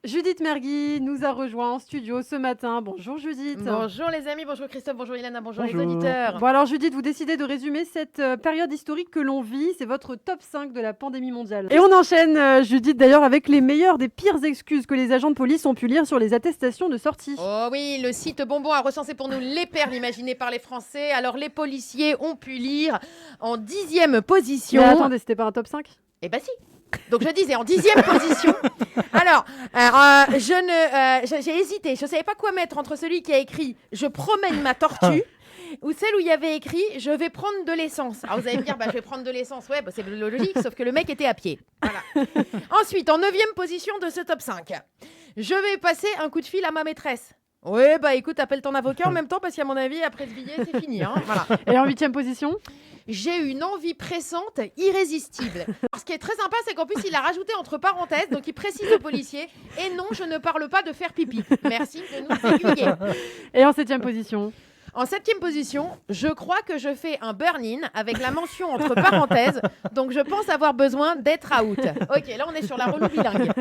Judith Mergui nous a rejoint en studio ce matin. Bonjour Judith. Bonjour les amis, bonjour Christophe, bonjour Ilana, bonjour les Bonjour. auditeurs. Bon alors Judith, vous décidez de résumer cette période historique que l'on vit. C'est votre top 5 de la pandémie mondiale. Et on enchaîne Judith d'ailleurs avec les meilleures des pires excuses que les agents de police ont pu lire sur les attestations de sortie. Oh oui, le site Bonbon a recensé pour nous les perles imaginées par les Français. Alors les policiers ont pu lire en 10e position. Mais attendez, c'était pas un top 5? Eh ben si. Donc je disais en 10e position. Alors, j'ai hésité, je savais pas quoi mettre entre celui qui a écrit "Je promène ma tortue" ou celle où il y avait écrit "Je vais prendre de l'essence". Alors vous allez me dire je vais prendre de l'essence, ouais, c'est logique, sauf que le mec était à pied. Voilà. Ensuite, en 9e position de ce top 5, "Je vais passer un coup de fil à ma maîtresse". Ouais, écoute, appelle ton avocat en même temps parce qu'à mon avis, après ce billet, c'est fini. Hein. Voilà. Et en 8e position? J'ai une envie pressante, irrésistible. Alors, ce qui est très sympa, c'est qu'en plus, il a rajouté entre parenthèses, donc il précise au policier, "Et non, je ne parle pas de faire pipi. Merci de nous aiguiller". Et en 7e position? En 7e position, "Je crois que je fais un burn-in", avec la mention entre parenthèses, donc je pense avoir besoin d'être out. Ok, là on est sur la relou bilingue.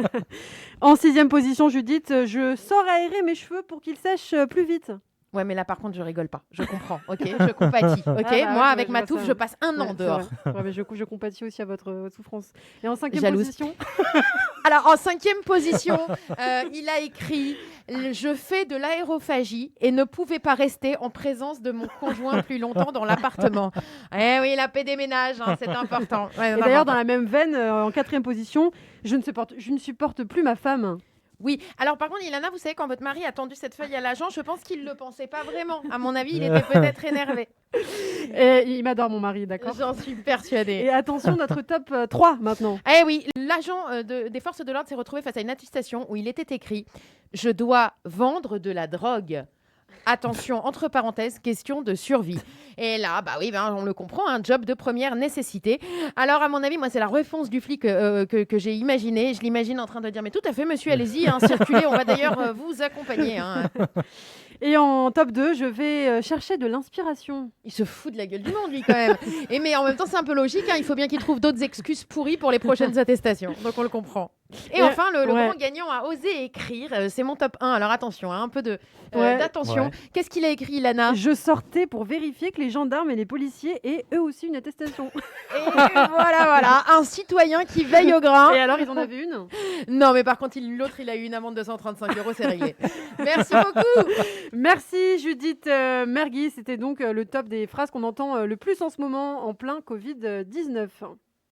En 6e position, Judith, "Je sors aérer mes cheveux pour qu'ils sèchent plus vite". Ouais, mais là par contre, je rigole pas. Je comprends, ok. Je compatis, ok. Ah bah Moi, ouais, avec je ma vois touffe, ça. je passe un Ouais, an c'est dehors. vrai. C'est vrai, mais je compatis aussi à votre souffrance. Et en 5e Jalouse. position? Alors, en 5e position, il a écrit "Je fais de l'aérophagie et ne pouvais pas rester en présence de mon conjoint plus longtemps dans l'appartement". Eh oui, la paix des ménages, hein, c'est important. Ouais, Et d'ailleurs, dans la même veine, en 4e position, je ne supporte plus ma femme". Oui, alors par contre, Ilana, vous savez, quand votre mari a tendu cette feuille à l'agent, je pense qu'il ne le pensait pas vraiment. À mon avis, il était peut-être énervé. Et il m'adore, mon mari, d'accord? J'en suis persuadée. Et attention, notre top 3 maintenant. Eh oui, l'agent des forces de l'ordre s'est retrouvé face à une attestation où il était écrit "Je dois vendre de la drogue". Attention, entre parenthèses, question de survie. Et là, oui, on le comprend, un job de première nécessité. Alors, à mon avis, moi, c'est la réponse du flic que j'ai imaginée. Je l'imagine en train de dire "Mais tout à fait, monsieur, allez-y, hein, circulez, on va d'ailleurs vous accompagner. Hein". Et en top 2, je vais chercher de l'inspiration. Il se fout de la gueule du monde, lui, quand même. Mais en même temps, c'est un peu logique. Hein, il faut bien qu'il trouve d'autres excuses pourries pour les prochaines attestations. Donc, on le comprend. Et enfin, le ouais. grand gagnant a osé écrire. C'est mon top 1. Alors, attention, hein, un peu Ouais. d'attention. Ouais. Qu'est-ce qu'il a écrit, Lana? Je sortais pour vérifier que les gendarmes et les policiers aient eux aussi une attestation. Et voilà, un citoyen qui veille au grain. Et alors, ils en avaient une? Non, mais par contre, l'autre, il a eu une amende de 135 €, c'est réglé. Merci beaucoup. Merci Judith Mergui. C'était donc le top des phrases qu'on entend le plus en ce moment en plein Covid-19.